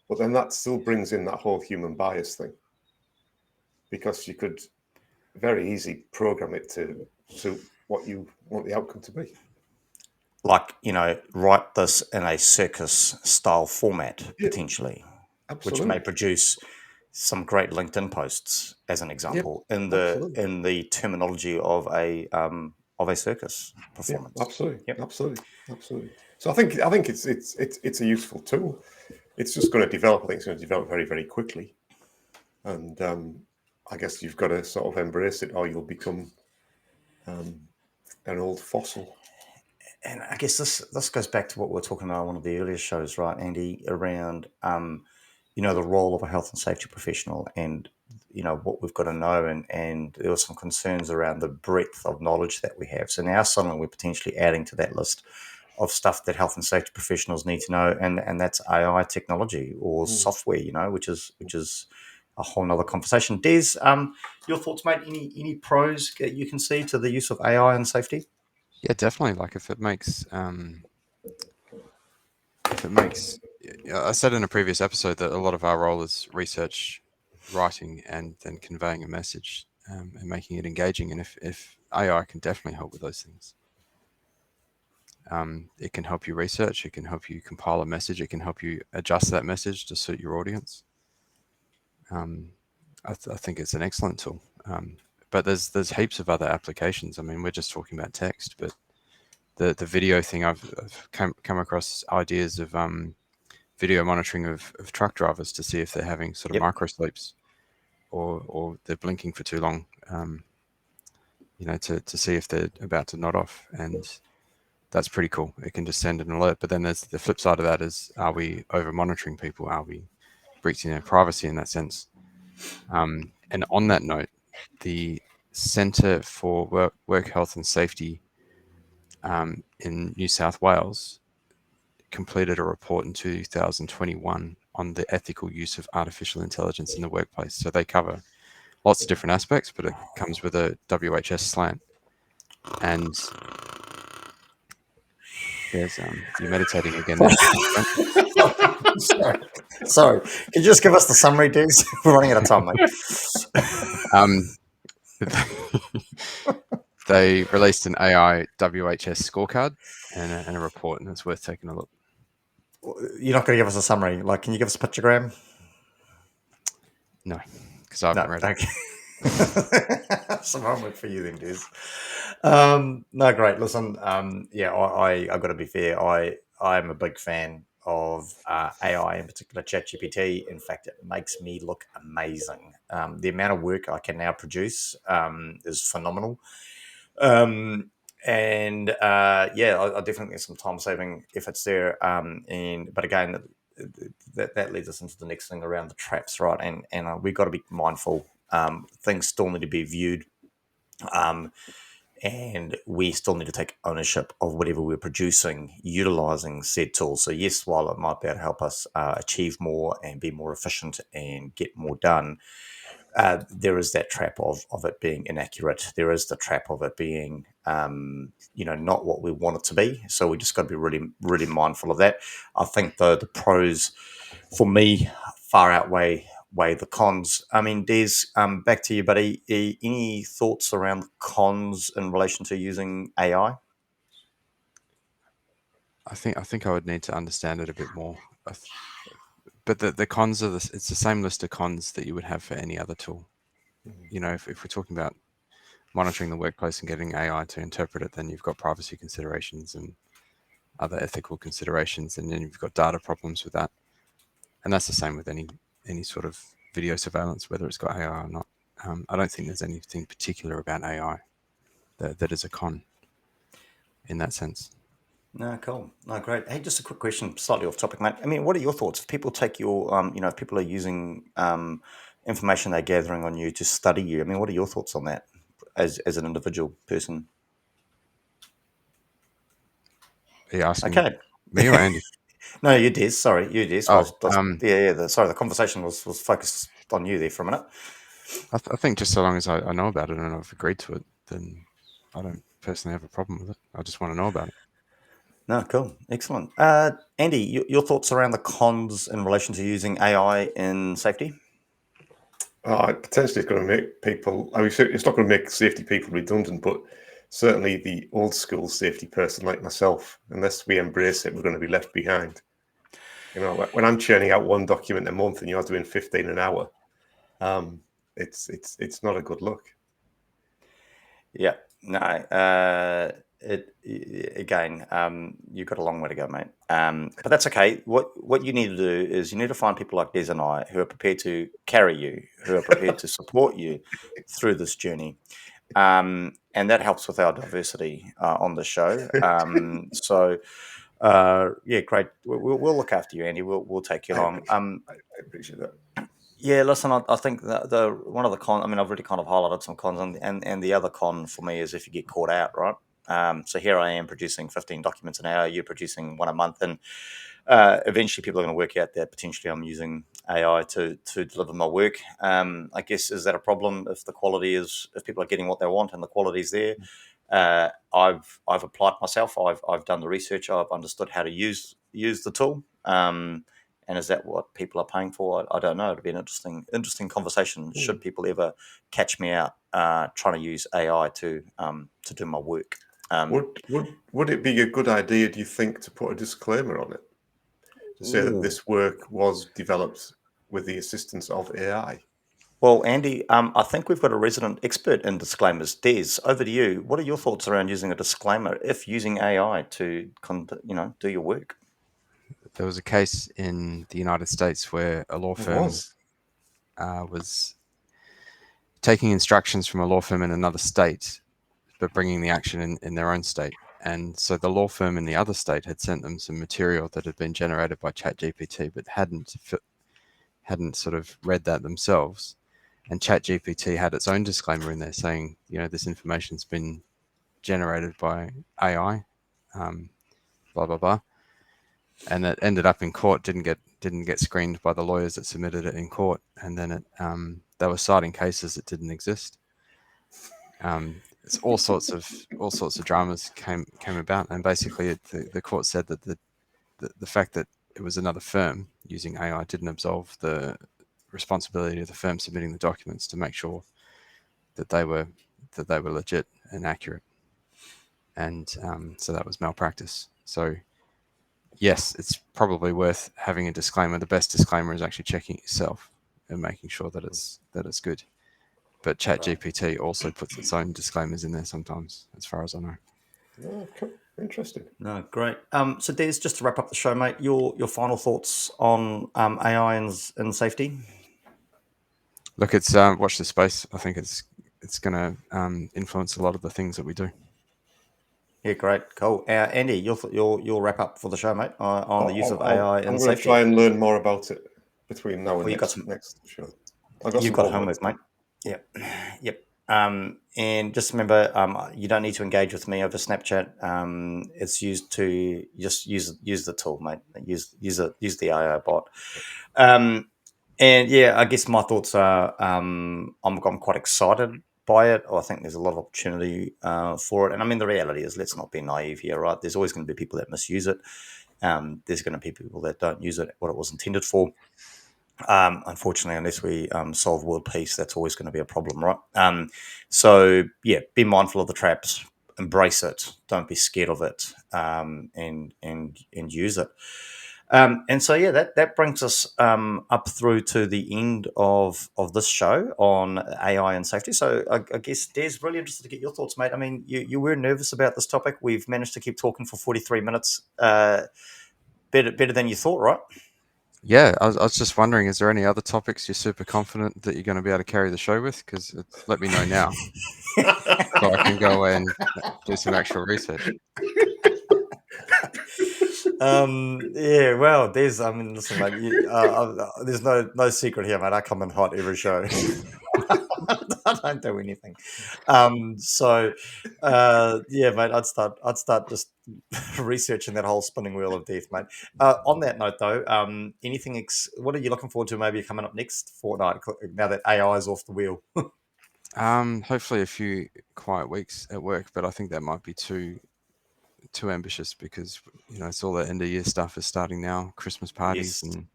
Speaker 2: But then that still brings in that whole human bias thing, because you could very easily program it to suit what you want the outcome to be.
Speaker 1: Like, write this in a circus style format,
Speaker 2: Yeah,
Speaker 1: potentially, which may
Speaker 2: absolutely.
Speaker 1: produce some great LinkedIn posts, as an
Speaker 2: Yeah,
Speaker 1: example, in the
Speaker 2: absolutely.
Speaker 1: in the terminology of a circus
Speaker 2: Yeah,
Speaker 1: performance.
Speaker 2: absolutely,
Speaker 1: Yep.
Speaker 2: absolutely, absolutely. So I think it's a useful tool. it's just going to develop. I think it's going to develop very, very quickly. And I guess you've got to sort of embrace it, or you'll become an old fossil.
Speaker 1: And I guess this goes back to what we were talking about on one of the earlier shows, right, Andy, around the role of a health and safety professional, and what we've got to know, and there were some concerns around the breadth of knowledge that we have. So now suddenly we're potentially adding to that list of stuff that health and safety professionals need to know, and that's AI technology or software, which is a whole nother conversation. Des, your thoughts, mate? Any pros that you can see to the use of AI in safety?
Speaker 3: Yeah, definitely. Like if it makes, I said in a previous episode that a lot of our role is research, writing, and then conveying a message and making it engaging. And if AI can definitely help with those things. It can help you research. It can help you compile a message. It can help you adjust that message to suit your audience. I think it's an excellent tool. But there's heaps of other applications. I mean, we're just talking about text, but the video thing, I've come across ideas of video monitoring of truck drivers to see if they're having sort of
Speaker 1: Yep.
Speaker 3: micro sleeps or they're blinking for too long, to see if they're about to nod off. And that's pretty cool. It can just send an alert. But then there's the flip side of that is, are we over monitoring people? Are we breaching their privacy in that sense? And on that note, the Centre for Work Health and Safety in New South Wales completed a report in 2021 on the ethical use of artificial intelligence in the workplace. So they cover lots of different aspects, but it comes with a WHS slant. And there's you're meditating again there.
Speaker 1: Sorry. Can you just give us the summary, dudes? We're running out of time, mate.
Speaker 3: They released an AI WHS scorecard and a report, and it's worth taking a look.
Speaker 1: You're not going to give us a summary. Like, can you give us a pictogram?
Speaker 3: No, because I haven't read it.
Speaker 1: Okay. Some homework for you then, Des. No, great. Listen, I've got to be fair. I'm a big fan of AI, in particular ChatGPT. In fact, it makes me look amazing. The amount of work I can now produce is phenomenal. I definitely think some time saving efforts there. But again, that leads us into the next thing around the traps, right? And we've got to be mindful. Things still need to be viewed, and we still need to take ownership of whatever we're producing, utilizing said tools. So yes, while it might be able to help us achieve more and be more efficient and get more done, there is that trap of it being inaccurate. There is the trap of it being, not what we want it to be. So we just got to be really, really mindful of that. I think the pros for me far outweigh the cons. I mean, Des, back to you, buddy. Any thoughts around the cons in relation to using AI?
Speaker 3: I think I would need to understand it a bit more. But the cons are it's the same list of cons that you would have for any other tool. If we're talking about monitoring the workplace and getting AI to interpret it, then you've got privacy considerations and other ethical considerations, and then you've got data problems with that. And that's the same with any sort of video surveillance, whether it's got AI or not. I don't think there's anything particular about AI that is a con in that sense.
Speaker 1: No, cool. No, great. Hey, just a quick question, slightly off topic, mate. I mean, what are your thoughts? If people take your, if people are using information they're gathering on you to study you, I mean, what are your thoughts on that as an individual person?
Speaker 3: Are you asking
Speaker 1: Okay.
Speaker 3: me or Andy?
Speaker 1: No, you did. Sorry, you did.
Speaker 3: Oh,
Speaker 1: The conversation was focused on you there for a minute.
Speaker 3: I think just so long as I know about it and I've agreed to it, then I don't personally have a problem with it. I just want to know about it.
Speaker 1: No, cool. Excellent. Andy, your thoughts around the cons in relation to using AI in safety?
Speaker 2: Potentially, it's going to make people. I mean, it's not going to make safety people redundant, but certainly the old school safety person like myself, unless we embrace it, we're going to be left behind. When I'm churning out one document a month and you're doing 15 an hour, it's not a good look.
Speaker 1: Yeah. No. again, you've got a long way to go, mate. But that's okay. What you need to do is you need to find people like Des and I who are prepared to carry you, who are prepared to support you through this journey. And that helps with our diversity on the show. Yeah, great. We'll look after you, Andy. We'll take you
Speaker 2: I
Speaker 1: along.
Speaker 2: appreciate, I appreciate that.
Speaker 1: Yeah, listen, I think the one of the cons. I mean, I've already kind of highlighted some cons, and the other con for me is if you get caught out, right? So here I am producing 15 documents an hour. You're producing one a month, and eventually people are going to work out that potentially I'm using AI to deliver my work. I guess is that a problem if people are getting what they want and the quality is there? I've applied myself. I've done the research. I've understood how to use the tool. And is that what people are paying for? I don't know. It'd be an interesting conversation. Should people ever catch me out trying to use AI to do my work?
Speaker 2: Would it be a good idea, do you think, to put a disclaimer on it to say that
Speaker 1: Ooh.
Speaker 2: this work was developed with the assistance of AI?
Speaker 1: Well, Andy, I think we've got a resident expert in disclaimers. Des, over to you. What are your thoughts around using a disclaimer if using AI to do your work?
Speaker 3: There was a case in the United States where a law
Speaker 2: It
Speaker 3: firm
Speaker 2: was.
Speaker 3: was taking instructions from a law firm in another state, but bringing the action in their own state. And so the law firm in the other state had sent them some material that had been generated by ChatGPT, but hadn't sort of read that themselves. And ChatGPT had its own disclaimer in there saying, this information's been generated by AI, blah blah blah, and it ended up in court. Didn't get screened by the lawyers that submitted it in court, and then they were citing cases that didn't exist. It's all sorts of dramas came about, and basically the court said that the fact that it was another firm using AI didn't absolve the responsibility of the firm submitting the documents to make sure that they were legit and accurate, and so that was malpractice. So yes, it's probably worth having a disclaimer. The best disclaimer is actually checking it yourself and making sure that it's good. But ChatGPT also puts its own disclaimers in there sometimes, as far as I know.
Speaker 2: Oh, cool. Interesting.
Speaker 1: No, great. So, Des, just to wrap up the show, mate, your final thoughts on AI and safety?
Speaker 3: Look, it's watch this space. I think it's going to influence a lot of the things that we do.
Speaker 1: Yeah, great, cool. Andy, you'll wrap up for the show, mate, on the use of AI
Speaker 2: I'm
Speaker 1: and
Speaker 2: going to
Speaker 1: safety.
Speaker 2: try and learn more about it between now and
Speaker 1: Well,
Speaker 2: next show. I've got
Speaker 1: you've
Speaker 2: some
Speaker 1: got
Speaker 2: homework
Speaker 1: homework,
Speaker 2: to
Speaker 1: mate.
Speaker 2: do.
Speaker 1: Yep, yep. And just remember, you don't need to engage with me over Snapchat. It's used to just use the tool, mate. Use the AI bot. And yeah, I guess my thoughts are I'm quite excited by it. I think there's a lot of opportunity for it. And I mean, the reality is, let's not be naive here, right? There's always going to be people that misuse it. There's going to be people that don't use it what it was intended for. Unfortunately, unless we solve world peace, that's always going to be a problem, right? So yeah, be mindful of the traps, embrace it, don't be scared of it, and use it. And so yeah, that brings us up through to the end of this show on AI and safety. So I guess Des, really interested to get your thoughts, mate. I mean, you were nervous about this topic. We've managed to keep talking for 43 minutes. Better than you thought, right?
Speaker 3: Yeah, I was just wondering, is there any other topics you're super confident that you're going to be able to carry the show with? Because let me know now so I can go away and do some actual research.
Speaker 1: Yeah, well, I mean, listen, mate, there's no secret here, mate. I come in hot every show. I don't do anything. So, yeah, mate, I'd start just researching that whole spinning wheel of death, mate. On that note, though, what are you looking forward to maybe coming up next fortnight now that AI is off the wheel?
Speaker 3: Hopefully a few quiet weeks at work, but I think that might be too ambitious because it's all the end of year stuff is starting now, Christmas parties
Speaker 1: Yes.
Speaker 3: and
Speaker 1: Ooh,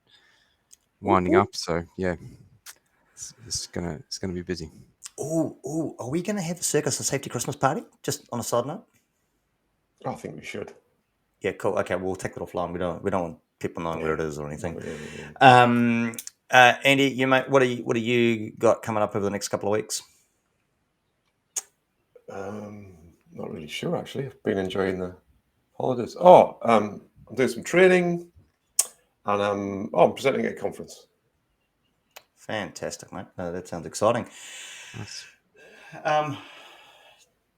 Speaker 3: winding
Speaker 1: ooh.
Speaker 3: up. So yeah, it's gonna be busy.
Speaker 1: Ooh, are we going to have a circus and safety Christmas party? Just on a side note.
Speaker 2: I think we should.
Speaker 1: Yeah, cool. Okay, we'll take that offline. We don't want people knowing where
Speaker 2: Yeah.
Speaker 1: it is or anything.
Speaker 2: Yeah.
Speaker 1: Andy, you mate, what do you got coming up over the next couple of weeks?
Speaker 2: Not really sure, actually. I've been enjoying the holidays. Oh, I'm doing some training, and I'm presenting at a conference.
Speaker 1: Fantastic, mate. That sounds exciting.
Speaker 3: Nice.
Speaker 1: Um,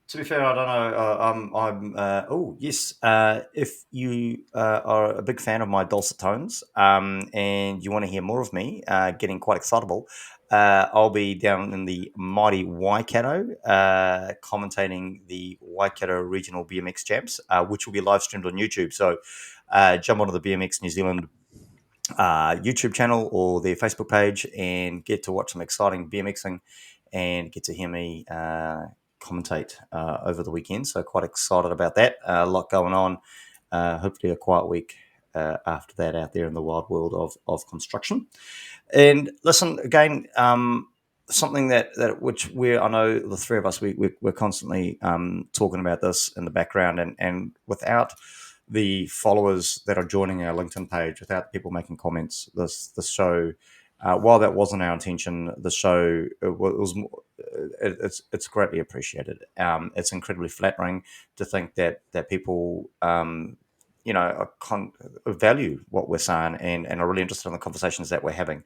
Speaker 1: to be fair, I don't know. Oh, yes. If you are a big fan of my dulcet tones, and you want to hear more of me getting quite excitable, I'll be down in the mighty Waikato, commentating the Waikato Regional BMX Champs, which will be live streamed on YouTube. So jump onto the BMX New Zealand YouTube channel or their Facebook page and get to watch some exciting BMXing and get to hear me commentate over the weekend. So quite excited about that. A lot going on. Hopefully a quiet week after that out there in the wild world of construction. And listen, again, something that which I know the three of us, we're constantly talking about this in the background, and without the followers that are joining our LinkedIn page, without people making comments, the show, while that wasn't our intention, the show it's greatly appreciated. It's incredibly flattering to think that people value what we're saying and are really interested in the conversations that we're having.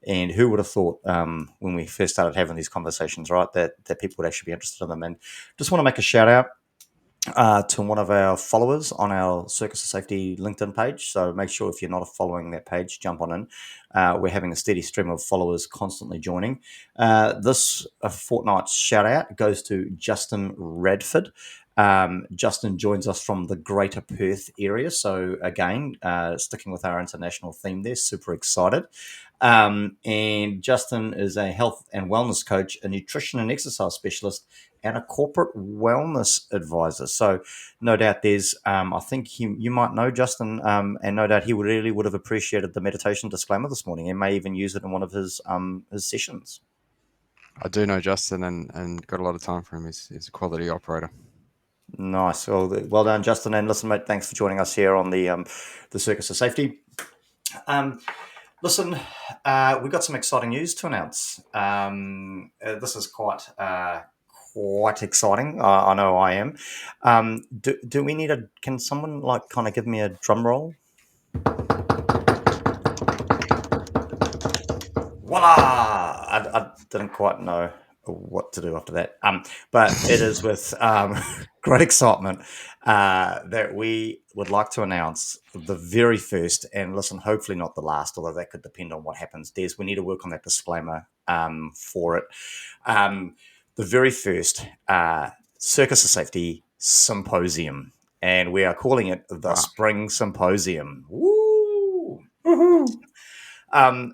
Speaker 1: And who would have thought when we first started having these conversations, right, that people would actually be interested in them? And just want to make a shout out to one of our followers on our Circus of Safety LinkedIn page. So make sure if you're not following that page, jump on in. We're having a steady stream of followers constantly joining. This fortnight's shout out goes to Justin Radford. Justin joins us from the Greater Perth area. So again, sticking with our international theme there, super excited. And Justin is a health and wellness coach, a nutrition and exercise specialist, and a corporate wellness advisor. So, no doubt there's, I think you might know Justin, and no doubt he really would have appreciated the meditation disclaimer this morning and may even use it in one of his sessions.
Speaker 3: I do know Justin and got a lot of time for him. He's a quality operator.
Speaker 1: Nice. Well done, Justin. And listen, mate, thanks for joining us here on the Circus of Safety. Listen, we've got some exciting news to announce. This is quite exciting. I know I am. Do we need can someone kind of give me a drum roll? Voila! I didn't quite know what to do after that. But it is with great excitement that we would like to announce the very first, and listen, hopefully not the last, although that could depend on what happens. Des, we need to work on that disclaimer for it. The very first Circus of Safety Symposium, and we are calling it the Spring Symposium. Woo! Woohoo!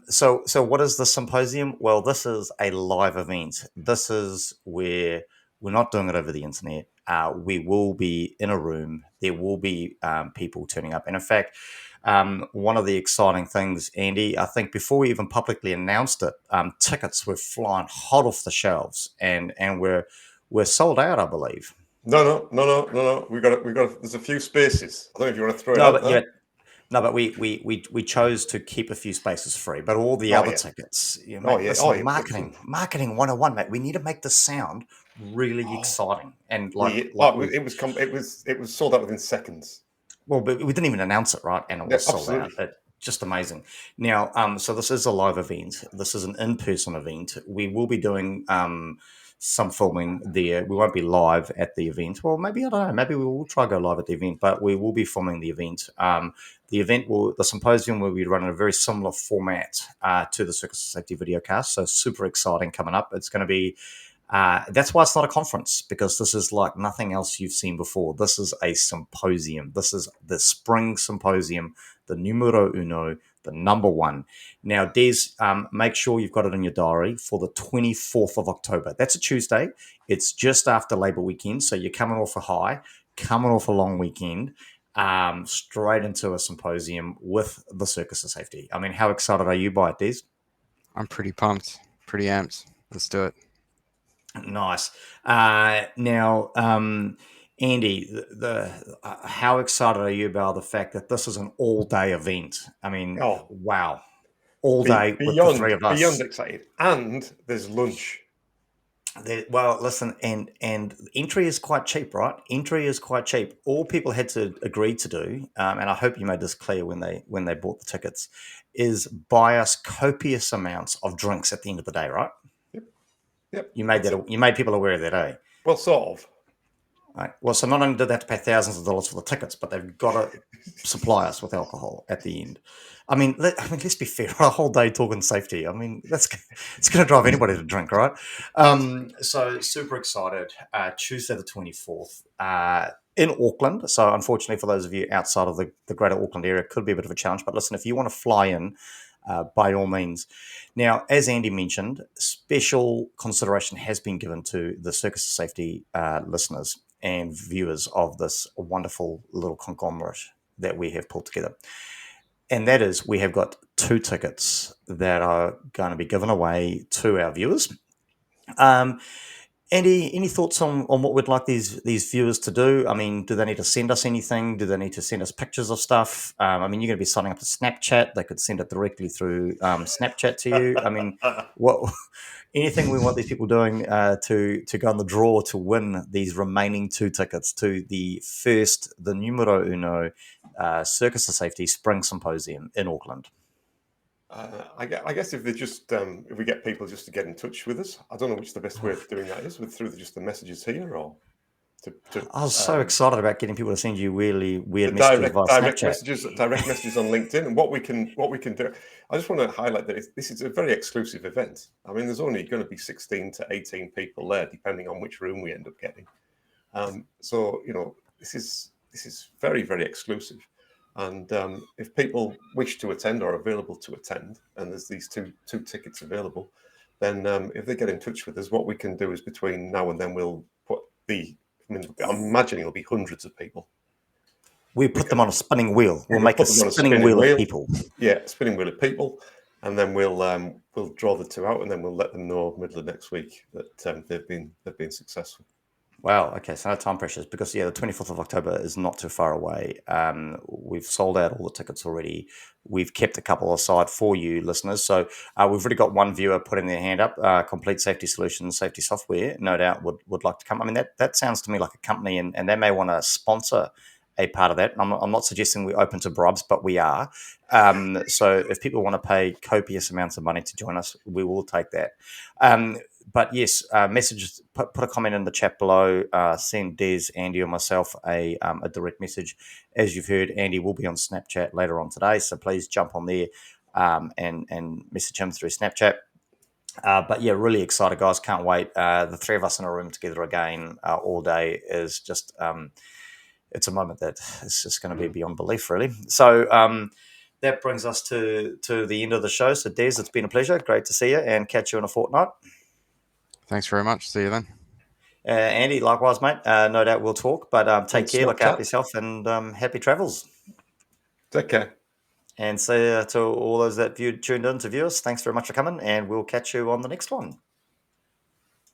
Speaker 1: So what is the symposium? Well, this is a live event. This is where we're not doing it over the internet. We will be in a room. There will be people turning up. And in fact, one of the exciting things, Andy, I think before we even publicly announced it, tickets were flying hot off the shelves, and we're sold out, I believe.
Speaker 2: No. We've got. There's a few spaces. I don't know if you want to throw it
Speaker 1: No,
Speaker 2: out
Speaker 1: but
Speaker 2: there.
Speaker 1: yeah. No, but we chose to keep a few spaces free, but all the other tickets, listen, marketing 101, mate. We need to make this sound really exciting and
Speaker 2: it was sold out within seconds.
Speaker 1: Well, but we didn't even announce it, right? And it was sold out. Just amazing. Now, so this is a live event. This is an in-person event. We will be doing some filming there. We won't be live at the event. Well, maybe, I don't know. Maybe we will try to go live at the event, but we will be filming the event. The symposium will be run in a very similar format to the Circus of Safety videocast. So super exciting coming up. It's going to be that's why it's not a conference, because this is like nothing else you've seen before. This is a symposium. This is the Spring Symposium, the numero uno, the number one. Now, Des, make sure you've got it in your diary for the 24th of October. That's a Tuesday. It's just after Labor Weekend, so you're coming off a high, coming off a long weekend, straight into a symposium with the Circus of Safety. I mean, how excited are you by it, Des?
Speaker 3: I'm pretty pumped, pretty amped. Let's do it.
Speaker 1: Nice. Now, Andy, how excited are you about the fact that this is an all-day event? I mean, wow, all day with the three of us.
Speaker 2: Beyond excited, and there's lunch.
Speaker 1: Well, listen, and entry is quite cheap, right? Entry is quite cheap. All people had to agree to do, and I hope you made this clear when they bought the tickets, is buy us copious amounts of drinks at the end of the day, right?
Speaker 2: Yep. Yep.
Speaker 1: You made
Speaker 2: That's it.
Speaker 1: that. You made people aware of that, eh?
Speaker 2: Well, sort of.
Speaker 1: Right. Well, so not only did they have to pay thousands of dollars for the tickets, but they've got to supply us with alcohol at the end. Let's be fair. A whole day talking safety. I mean, it's going to drive anybody to drink, right? So super excited. Tuesday the 24th in Auckland. So unfortunately, for those of you outside of the greater Auckland area, it could be a bit of a challenge. But listen, if you want to fly in, by all means. Now, as Andy mentioned, special consideration has been given to the Circus of Safety listeners and viewers of this wonderful little conglomerate that we have pulled together. And that is, we have got 2 tickets that are going to be given away to our viewers. Andy, any thoughts on what we'd like these viewers to do? I mean, do they need to send us anything? Do they need to send us pictures of stuff? You're going to be signing up to Snapchat. They could send it directly through Snapchat to you. I mean, what anything we want these people doing to go on the draw to win these remaining 2 tickets to the numero uno Circus of Safety Spring Symposium in Auckland.
Speaker 2: I guess if they just if we get people just to get in touch with us, I don't know which the best way of doing that is, through just the messages here, or
Speaker 1: I was so excited about getting people to send you really weird
Speaker 2: the
Speaker 1: messages via
Speaker 2: direct
Speaker 1: Snapchat.
Speaker 2: messages on LinkedIn. And what we can do, I just want to highlight that this is a very exclusive event. I mean, there's only going to be 16 to 18 people there, depending on which room we end up getting. So this is very, very exclusive. And if people wish to attend or are available to attend, and there's these two tickets available, then if they get in touch with us, what we can do is between now and then we'll put I'm imagining it'll be hundreds of people.
Speaker 1: We put them on a spinning wheel. We'll make a spinning wheel of people.
Speaker 2: Yeah, spinning wheel of people, and then we'll draw the 2 out, and then we'll let them know middle of next week that they've been successful.
Speaker 1: Wow. Okay. So no time pressures, because the 24th of October is not too far away. We've sold out all the tickets already. We've kept a couple aside for you listeners. So we've already got one viewer putting their hand up. Complete Safety Solutions, Safety Software, no doubt would like to come. I mean, that sounds to me like a company, and they may want to sponsor a part of that. I'm not suggesting we're open to bribes, but we are. So if people want to pay copious amounts of money to join us, we will take that. But yes, messages. Put a comment in the chat below. Send Des, Andy, or myself a direct message. As you've heard, Andy will be on Snapchat later on today, so please jump on there and message him through Snapchat. But yeah, really excited, guys. Can't wait. The 3 of us in a room together again all day is just it's a moment that is just going to be beyond belief, really. So that brings us to the end of the show. So Des, it's been a pleasure. Great to see you, and catch you in a fortnight.
Speaker 3: Thanks very much. See you then.
Speaker 1: Andy, likewise, mate. No doubt we'll talk, but take care, look
Speaker 2: Snapchat.
Speaker 1: after yourself, and happy travels.
Speaker 2: Take care.
Speaker 1: And see to all those that tuned in to view us, thanks very much for coming, and we'll catch you on the next one.